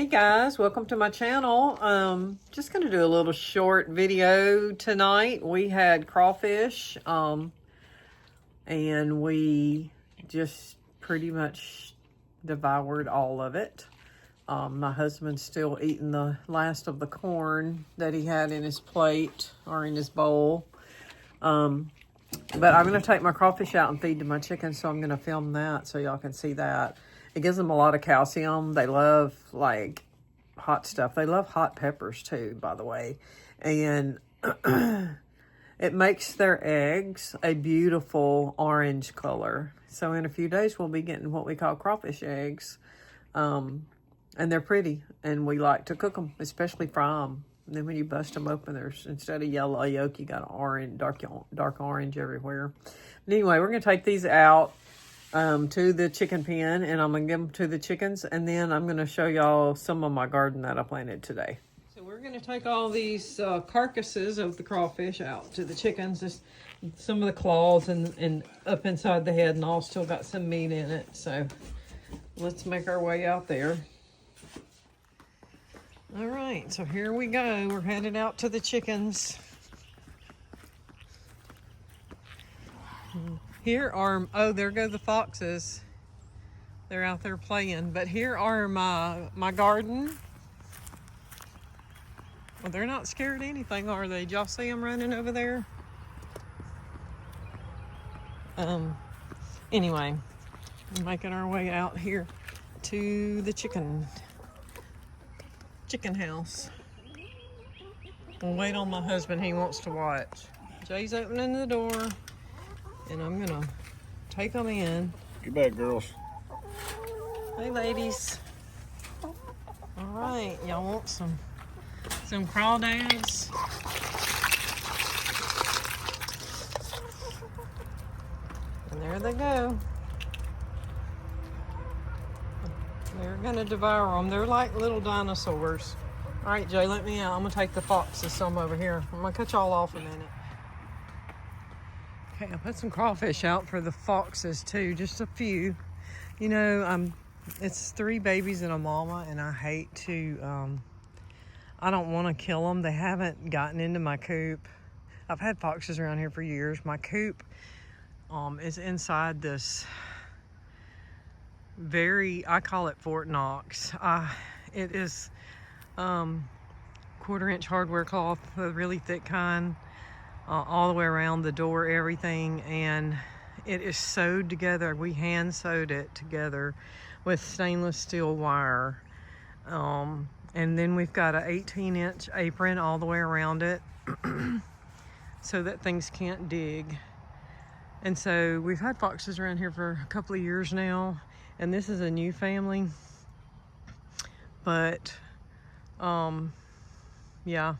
Hey guys, welcome to my channel. Just gonna do a little short video tonight. We had crawfish, and we just pretty much devoured all of it. My husband's still eating the last of the corn that he had in his plate or in his bowl. But I'm gonna take my crawfish out and feed to my chickens, so I'm gonna film that so y'all can see that. It gives them a lot of calcium. They love like hot stuff. They love hot peppers too, by the way. And it makes their eggs a beautiful orange color. So in a few days, we'll be getting what we call crawfish eggs. And they're pretty, and we like to cook them, especially fry them. And then when you bust them open, there's, instead of yellow yolk, you got orange, dark orange everywhere. But anyway, we're gonna take these out to the chicken pen, and I'm gonna give them to the chickens, and then I'm gonna show y'all some of my garden that I planted today. So we're gonna take all these carcasses of the crawfish out to the chickens. Just some of the claws and up inside the head and all still got some meat in it. So let's make our way out there. All right, so here we go. We're headed out to the chickens. Here are, oh, there go the foxes. They're out there playing. But here are my garden. Well, they're not scared of anything, are they? Did y'all see them running over there? Anyway, we're making our way out here to the chicken house. We'll wait on my husband. He wants to watch. Jay's opening the door. And I'm gonna take them in. Get back, girls. Hey, ladies. All right, y'all want some crawdads? And there they go. They're gonna devour them. They're like little dinosaurs. All right, Jay, let me out. I'm gonna take the foxes some over here. I'm gonna cut y'all off a minute. Okay, I put some crawfish out for the foxes too, just a few. You know, it's 3 babies and a mama, and I hate to, I don't want to kill them. They haven't gotten into my coop. I've had foxes around here for years. My coop is inside this I call it Fort Knox. It is 1/4-inch hardware cloth, a really thick kind. All the way around the door, everything, and it is sewed together. We hand sewed it together with stainless steel wire, and then we've got an 18-inch apron all the way around it so that things can't dig. And so we've had foxes around here for a couple of years now, and this is a new family, but yeah,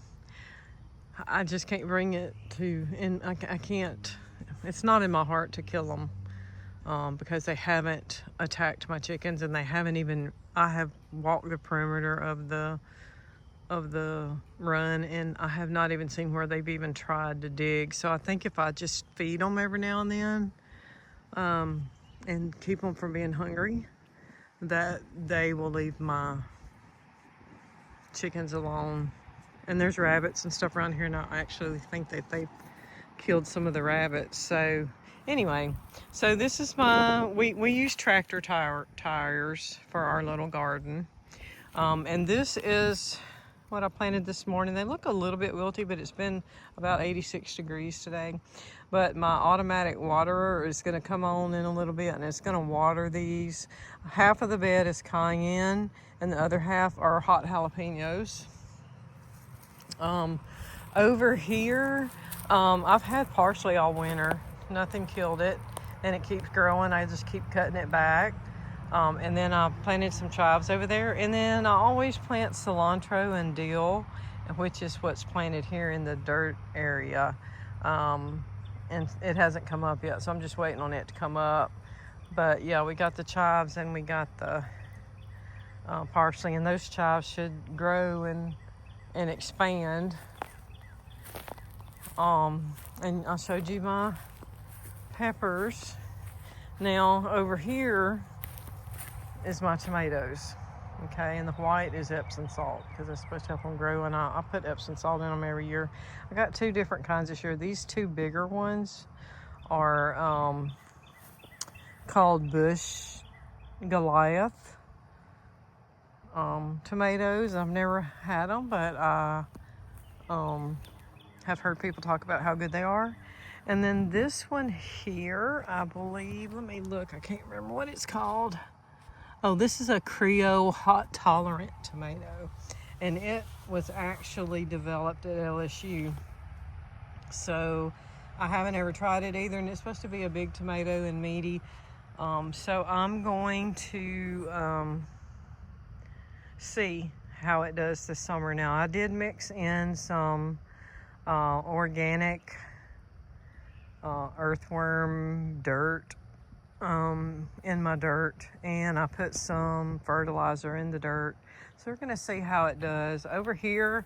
I just can't bring it to, and I can't, it's not in my heart to kill them because they haven't attacked my chickens, and they haven't even, I have walked the perimeter of the run, and I have not even seen where they've even tried to dig. So I think if I just feed them every now and then and keep them from being hungry, that they will leave my chickens alone. And there's rabbits and stuff around here, and I actually think that they've killed some of the rabbits. So anyway, so this is we use tractor tires for our little garden. And this is what I planted this morning. They look a little bit wilty, but it's been about 86 degrees today. But my automatic waterer is gonna come on in a little bit, and it's gonna water these. Half of the bed is cayenne, and the other half are hot jalapenos. Over here, I've had parsley all winter. Nothing killed it, and it keeps growing. I just keep cutting it back. And then I planted some chives over there, and then I always plant cilantro and dill, which is what's planted here in the dirt area. And it hasn't come up yet, so I'm just waiting on it to come up. But yeah, we got the chives and we got the parsley, and those chives should grow and expand. And I showed you my peppers. Now over here is my tomatoes. Okay, and the white is Epsom salt because it's supposed to help them grow, and I put Epsom salt in them every year. I got two different kinds this year. These two bigger ones are called Bush Goliath tomatoes. I've never had them, but I have heard people talk about how good they are. And then this one here, I believe, let me look, I can't remember what it's called. Oh, this is a Creole hot tolerant tomato, and it was actually developed at LSU. So I haven't ever tried it either, and it's supposed to be a big tomato and meaty. So I'm going to see how it does this summer. Now, I did mix in some organic earthworm dirt in my dirt, and I put some fertilizer in the dirt. So we're gonna see how it does. Over here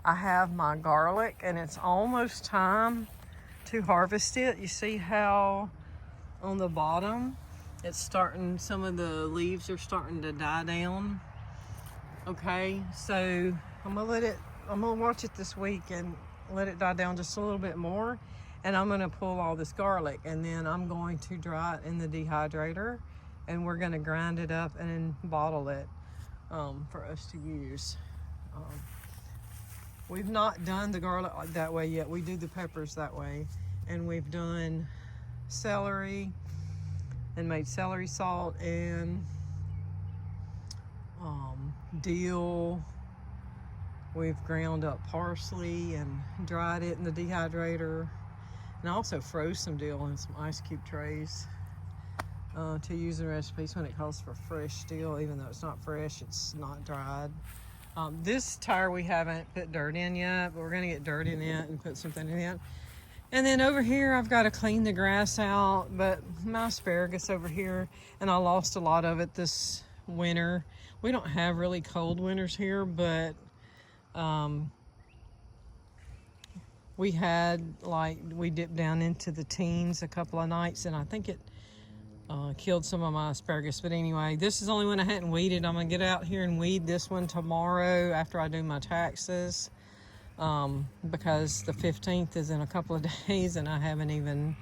I have my garlic, and it's almost time to harvest it. You see how on the bottom it's starting, some of the leaves are starting to die down. Okay, so I'm gonna watch it this week and let it die down just a little bit more, and I'm gonna pull all this garlic, and then I'm going to dry it in the dehydrator, and we're gonna grind it up and bottle it for us to use. We've not done the garlic that way yet. We do the peppers that way, and we've done celery and made celery salt and dill. We've ground up parsley and dried it in the dehydrator, and I also froze some dill in some ice cube trays to use in recipes when it calls for fresh dill. Even though it's not fresh, it's not dried. This tire we haven't put dirt in yet, but we're gonna get dirt in it and put something in it. And then over here I've got to clean the grass out, but my asparagus over here, and I lost a lot of it this winter. We don't have really cold winters here, but we had, like, we dipped down into the teens a couple of nights, and I think it killed some of my asparagus. But anyway, this is the only one I hadn't weeded. I'm gonna get out here and weed this one tomorrow after I do my taxes, because the 15th is in a couple of days, and I haven't even,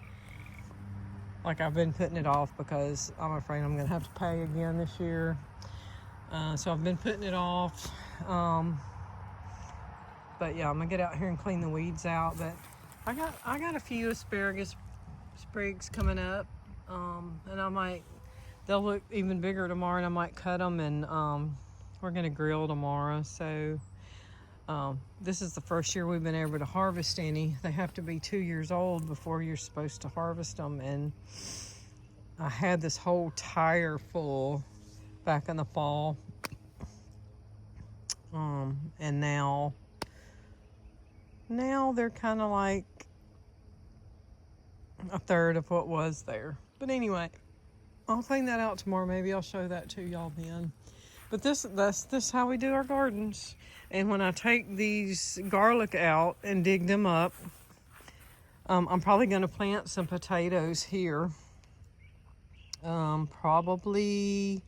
like, I've been putting it off because I'm afraid I'm gonna have to pay again this year. So I've been putting it off. But yeah, I'm gonna get out here and clean the weeds out. But I got a few asparagus sprigs coming up, and they'll look even bigger tomorrow, and I might cut them, and we're gonna grill tomorrow. So this is the first year we've been able to harvest any. They have to be 2 years old before you're supposed to harvest them, and I had this whole tire full back in the fall, and now they're kind of like a third of what was there. But anyway, I'll clean that out tomorrow. Maybe I'll show that to y'all then. But that's how we do our gardens. And when I take these garlic out and dig them up, I'm probably going to plant some potatoes here. I'll probably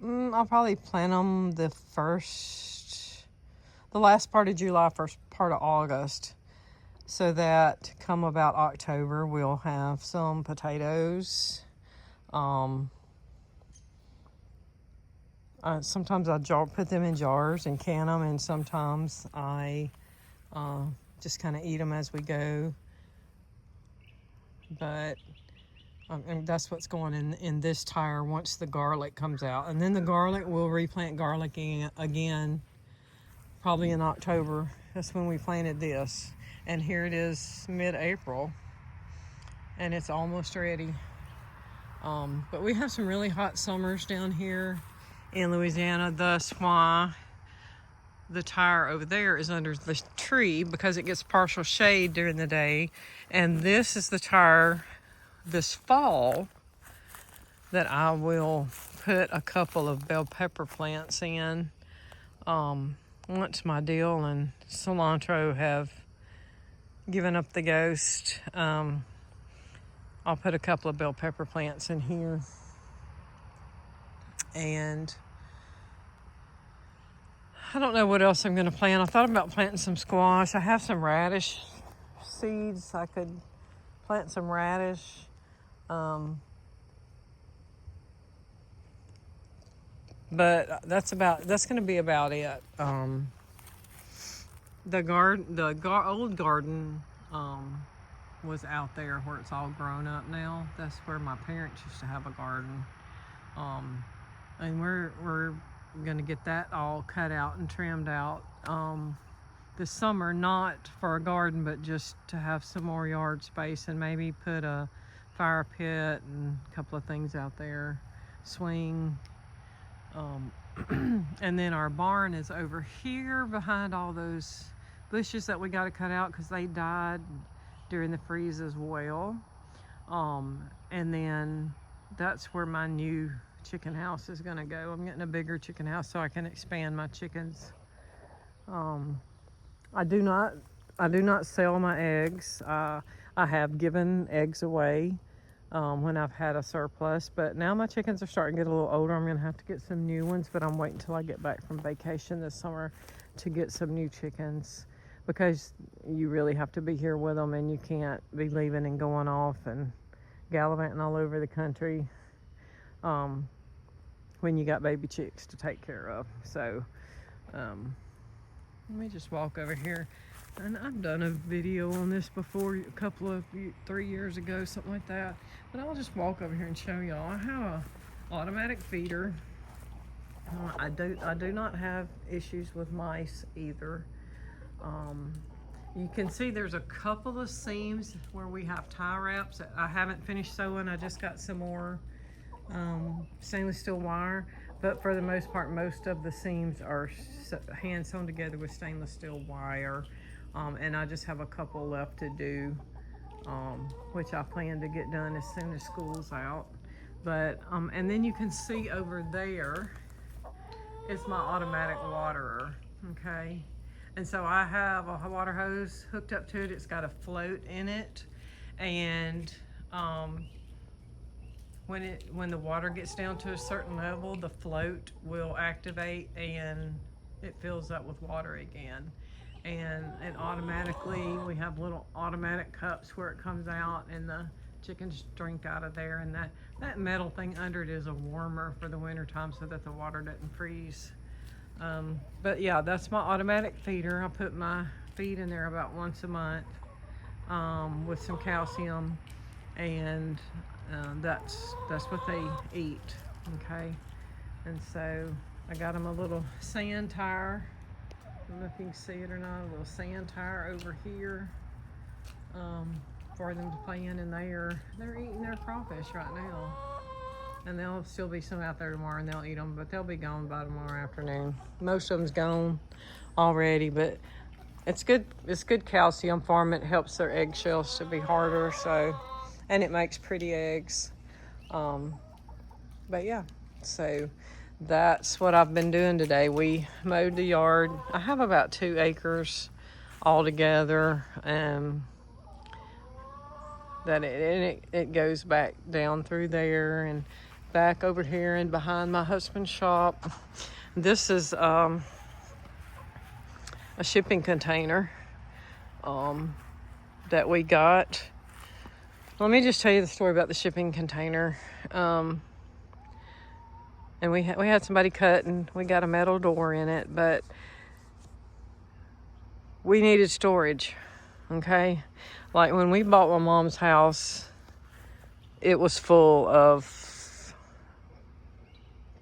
plant them the last part of July, first part of August, so that come about October, we'll have some potatoes. Sometimes I put them in jars and can them, and sometimes I just kind of eat them as we go. But and that's what's going in this tire once the garlic comes out. And then the garlic, we'll replant garlic again, probably in October. That's when we planted this. And here it is mid-April, and it's almost ready. But we have some really hot summers down here in Louisiana. Thus why the tire over there is under the tree, because it gets partial shade during the day. And this is the tire this fall that I will put a couple of bell pepper plants in. Once my dill and cilantro have given up the ghost, I'll put a couple of bell pepper plants in here. And I don't know what else I'm going to plant. I thought about planting some squash. I have some radish seeds. I could plant some radish. But that's going to be about it. The old garden was out there where it's all grown up now. That's where my parents used to have a garden. And we're gonna get that all cut out and trimmed out this summer, not for a garden, but just to have some more yard space and maybe put a fire pit and a couple of things out there, swing. And then our barn is over here behind all those bushes that we got to cut out because they died during the freeze as well. And then that's where my new chicken house is gonna go. I'm getting a bigger chicken house so I can expand my chickens. I do not sell my eggs. I have given eggs away when I've had a surplus, but now my chickens are starting to get a little older. I'm gonna have to get some new ones, but I'm waiting till I get back from vacation this summer to get some new chickens, because you really have to be here with them, and you can't be leaving and going off and gallivanting all over the country when you got baby chicks to take care of. So let me just walk over here. And I've done a video on this before, a couple of 3 years ago, something like that. But I'll just walk over here and show y'all. I have a automatic feeder. I do not have issues with mice either. You can see there's a couple of seams where we have tie wraps. I haven't finished sewing. I just got some more stainless steel wire. But for the most part, most of the seams are hand sewn together with stainless steel wire. And I just have a couple left to do, which I plan to get done as soon as school's out. But, and then you can see over there is my automatic waterer, okay? And so I have a water hose hooked up to it. It's got a float in it. And when the water gets down to a certain level, the float will activate and it fills up with water again. And it automatically, we have little automatic cups where it comes out and the chickens drink out of there. And that metal thing under it is a warmer for the winter time so that the water doesn't freeze. But yeah, that's my automatic feeder. I put my feed in there about once a month with some calcium, and that's what they eat, okay? And so I got them a little sand tire. I don't know if you can see it or not, a little sand tire over here for them to play in, and they're eating their crawfish right now. And there'll still be some out there tomorrow, and they'll eat them, but they'll be gone by tomorrow afternoon. Most of them's gone already, but it's good. It's good calcium for them. It helps their eggshells to be harder, so, and it makes pretty eggs. But yeah, so that's what I've been doing today. We mowed the yard. I have about 2 acres altogether, that it goes back down through there and back over here and behind my husband's shop. This is a shipping container that we got. Let me just tell you the story about the shipping container. And we had somebody cut, and we got a metal door in it, but we needed storage, okay? Like when we bought my mom's house, it was full of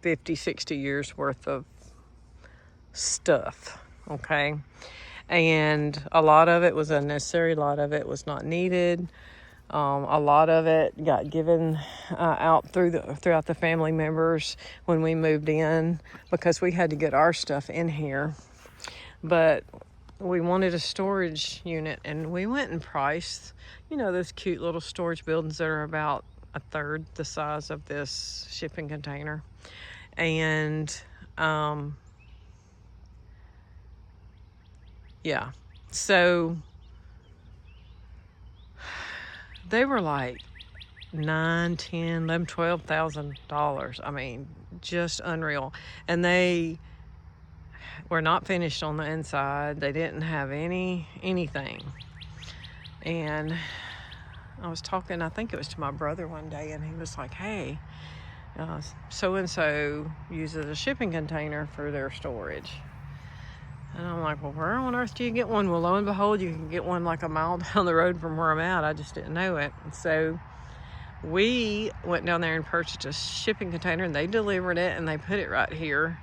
50, 60 years worth of stuff, okay? And a lot of it was unnecessary, a lot of it was not needed. A lot of it got given out throughout the family members when we moved in, because we had to get our stuff in here. But we wanted a storage unit, and we went and priced, you know, those cute little storage buildings that are about a third the size of this shipping container. And yeah, so they were like $9,000, $10,000, $11,000, $12,000. I mean, just unreal. And they were not finished on the inside. They didn't have anything. And I was talking, I think it was to my brother one day, and he was like, hey, so-and-so uses a shipping container for their storage. And I'm like, well, where on earth do you get one? Well, lo and behold, you can get one like a mile down the road from where I'm at. I just didn't know it. And so we went down there and purchased a shipping container, and they delivered it, and they put it right here.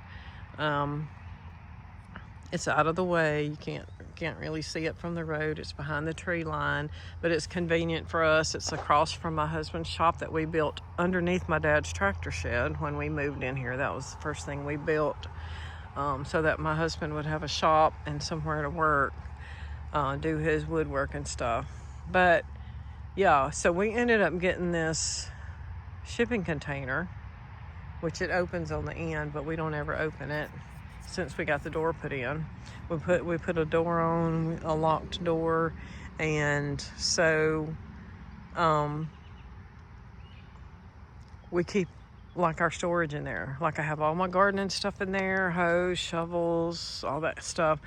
It's out of the way. You can't really see it from the road. It's behind the tree line, but it's convenient for us. It's across from my husband's shop that we built underneath my dad's tractor shed when we moved in here. That was the first thing we built, so that my husband would have a shop and somewhere to work, do his woodwork and stuff. But yeah, so we ended up getting this shipping container, which it opens on the end, but we don't ever open it since we got the door put in. We put a door on, a locked door, and so we keep like our storage in there. Like I have all my gardening stuff in there, hoes, shovels, all that stuff,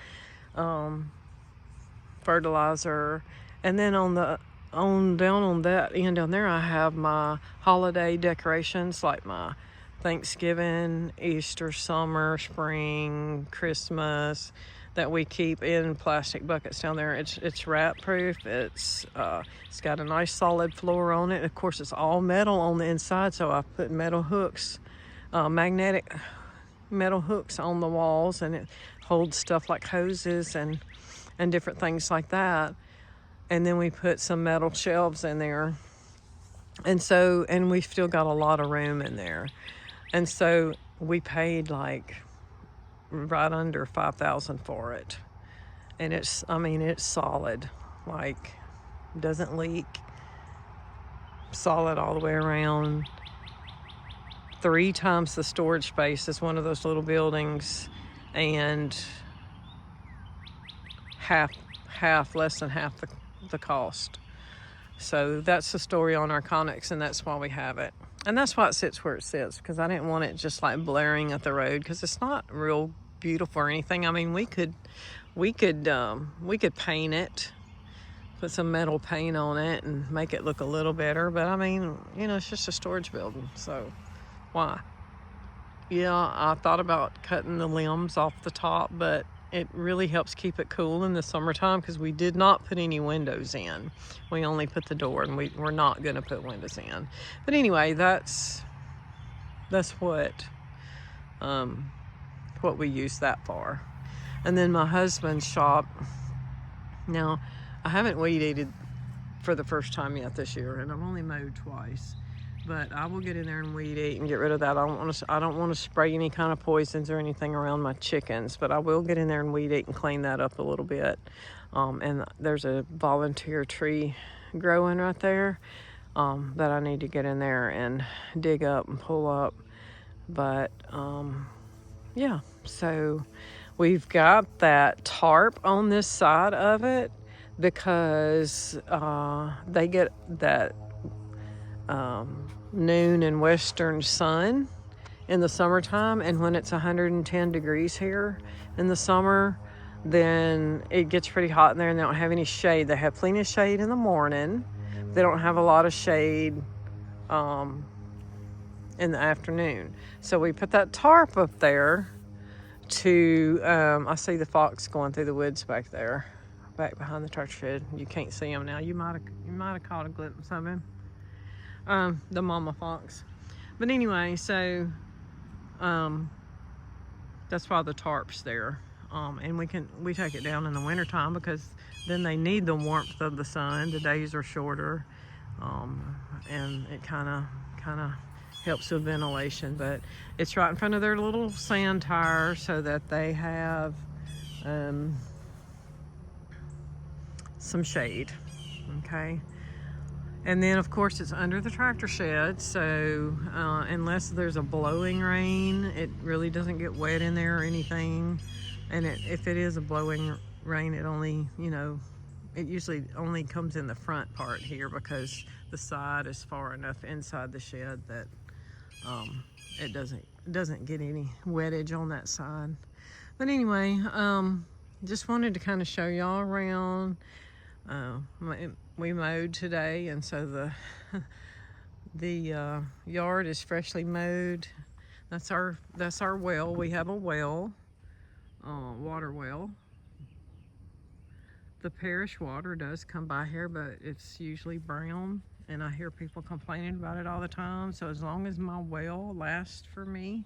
fertilizer, and then down on that end down there, I have my holiday decorations, like my Thanksgiving, Easter, summer, spring, Christmas, that we keep in plastic buckets down there. It's wrap proof. It's got a nice solid floor on it. Of course, it's all metal on the inside, so I put metal hooks, magnetic metal hooks on the walls, and it holds stuff like hoses and different things like that. And then we put some metal shelves in there, and we've still got a lot of room in there. And so we paid like right under $5,000 for it. And it's solid, like doesn't leak, solid all the way around. 3 times the storage space is one of those little buildings, and less than half the cost. So that's the story on our Conex, and that's why we have it. And that's why it sits where it sits, because I didn't want it just like blaring at the road, because it's not real beautiful or anything. I mean, we could paint it, put some metal paint on it and make it look a little better, but I mean, it's just a storage building, so why? Yeah, I thought about cutting the limbs off the top, but it really helps keep it cool in the summertime, because we did not put any windows in. We only put the door, and we're not going to put windows in. But anyway, that's what we use that for. And then my husband's shop. Now, I haven't weed eated for the first time yet this year, and I've only mowed twice. But I will get in there and weed eat and get rid of that. I don't want to spray any kind of poisons or anything around my chickens, but I will get in there and weed eat and clean that up a little bit. And there's a volunteer tree growing right there that I need to get in there and dig up and pull up. But yeah, so we've got that tarp on this side of it, because they get that noon and western sun in the summertime, and when it's 110 degrees here in the summer, then it gets pretty hot in there, and they don't have any shade. They have plenty of shade in the morning. They don't have a lot of shade in the afternoon. So we put that tarp up there to I see the fox going through the woods back there, back behind the tractor shed. You can't see him now. You might have caught a glimpse of him. The mama fox. But anyway, so that's why the tarp's there. And we take it down in the wintertime, because then they need the warmth of the sun. The days are shorter, and it kind of helps with ventilation. But it's right in front of their little sand tire, so that they have some shade. Okay. And then, of course, it's under the tractor shed, so unless there's a blowing rain, it really doesn't get wet in there or anything. And if it is a blowing rain, it only, it usually only comes in the front part here, because the side is far enough inside the shed that it doesn't get any wettage on that side. But anyway, just wanted to kind of show y'all around. We mowed today, and so the yard is freshly mowed. That's our well. We have a well, water well. The parish water does come by here, but it's usually brown, and I hear people complaining about it all the time. So as long as my well lasts for me,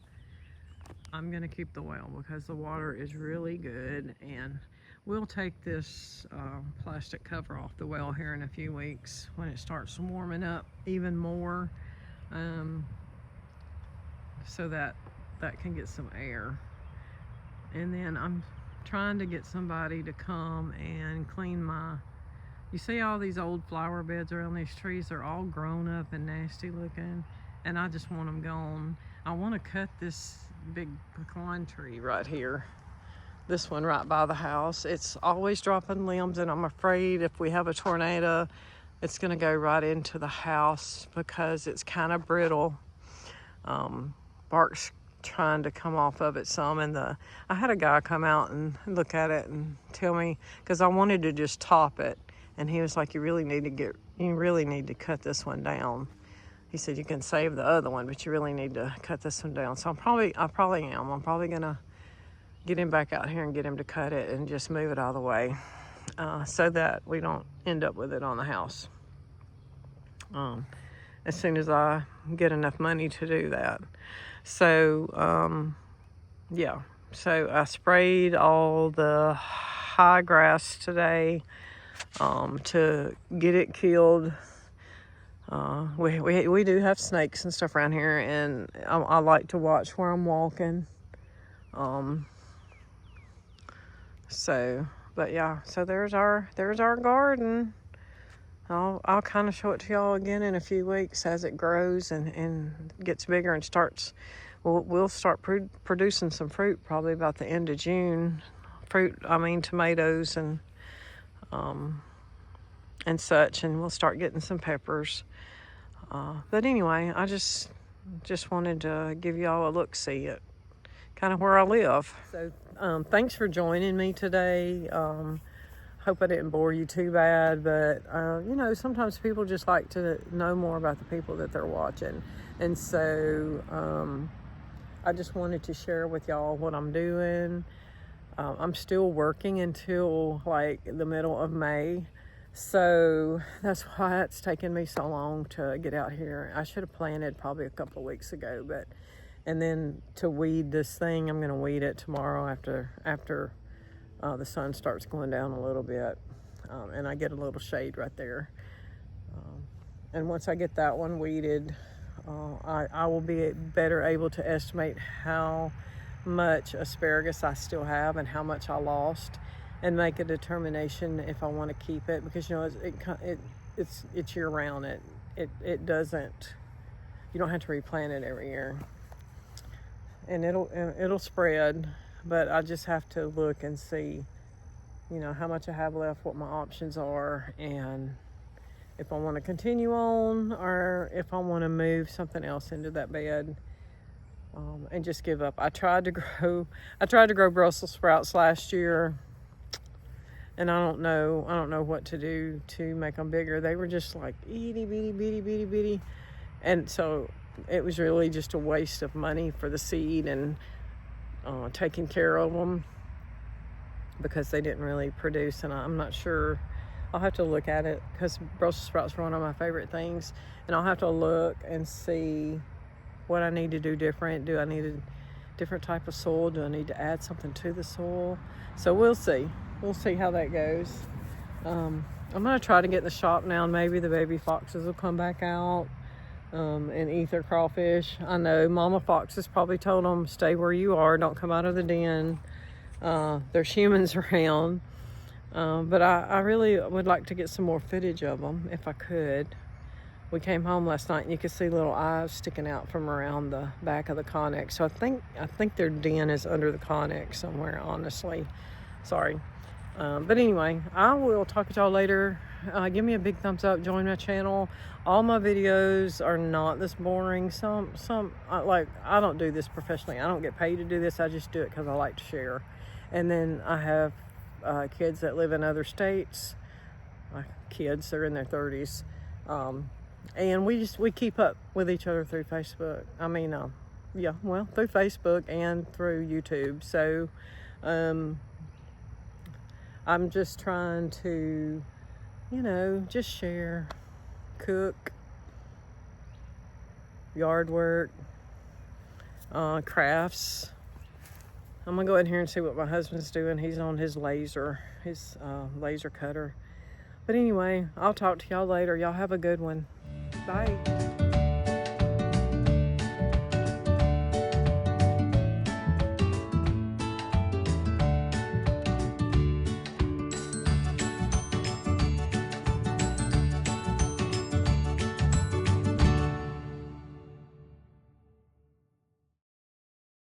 I'm gonna keep the well because the water is really good. And we'll take this plastic cover off the well here in a few weeks when it starts warming up even more, so that can get some air. And then I'm trying to get somebody to come and clean you see all these old flower beds around these trees? They're all grown up and nasty looking, and I just want them gone. I want to cut this big pecan tree right here, this one right by the house. It's always dropping limbs, and I'm afraid if we have a tornado, it's going to go right into the house because it's kind of brittle. Bark's trying to come off of it some, and I had a guy come out and look at it and tell me, because I wanted to just top it, and he was like, you really need to cut this one down. He said you can save the other one, but you really need to cut this one down. So I'm probably gonna get him back out here and get him to cut it and just move it out of the way, so that we don't end up with it on the house. As soon as I get enough money to do that. So, yeah. So I sprayed all the high grass today to get it killed. We do have snakes and stuff around here, and I like to watch where I'm walking. But yeah, so there's our garden. I'll kind of show it to y'all again in a few weeks as it grows and gets bigger and starts. We'll start producing some fruit probably about the end of June. Tomatoes and such, and we'll start getting some peppers. But anyway, I just wanted to give y'all a look-see at kind of where I live. So thanks for joining me today. Hope I didn't bore you too bad, but sometimes people just like to know more about the people that they're watching. And so I just wanted to share with y'all what I'm doing. I'm still working until like the middle of May. So that's why it's taken me so long to get out here. I should have planted probably a couple of weeks ago, and then to weed this thing, I'm gonna weed it tomorrow after the sun starts going down a little bit, and I get a little shade right there. And once I get that one weeded, I will be better able to estimate how much asparagus I still have and how much I lost, and make a determination if I want to keep it, because it's year round. It doesn't, you don't have to replant it every year, and it'll spread. But I just have to look and see, how much I have left, what my options are, and if I want to continue on or if I want to move something else into that bed, and just give up. I tried to grow Brussels sprouts last year, and I don't know what to do to make them bigger. They were just like itty bitty, and so it was really just a waste of money for the seed and taking care of them, because they didn't really produce. And I'm not sure. I'll have to look at it, because Brussels sprouts are one of my favorite things, and I'll have to look and see what I need to do different. Do I need a different type of soil? Do I need to add something to the soil? So we'll see how that goes. I'm gonna try to get in the shop now, and maybe the baby foxes will come back out and eat their crawfish. I know Mama Fox has probably told them, stay where you are, don't come out of the den. There's humans around. But I really would like to get some more footage of them if I could. We came home last night and you could see little eyes sticking out from around the back of the Connex. So I think their den is under the Connex somewhere, honestly. Sorry. But anyway, I will talk to y'all later. Give me a big thumbs up. Join my channel. All my videos are not this boring. Some like, I don't do this professionally. I don't get paid to do this. I just do it because I like to share. And then I have kids that live in other states. My kids, they're in their 30s. And we keep up with each other through Facebook. I mean, yeah, well, through Facebook and through YouTube. So I'm just trying to, you know, just share, cook, yard work, crafts. I'm gonna go in here and see what my husband's doing. He's on his laser cutter. But anyway, I'll talk to y'all later. Y'all have a good one. Bye.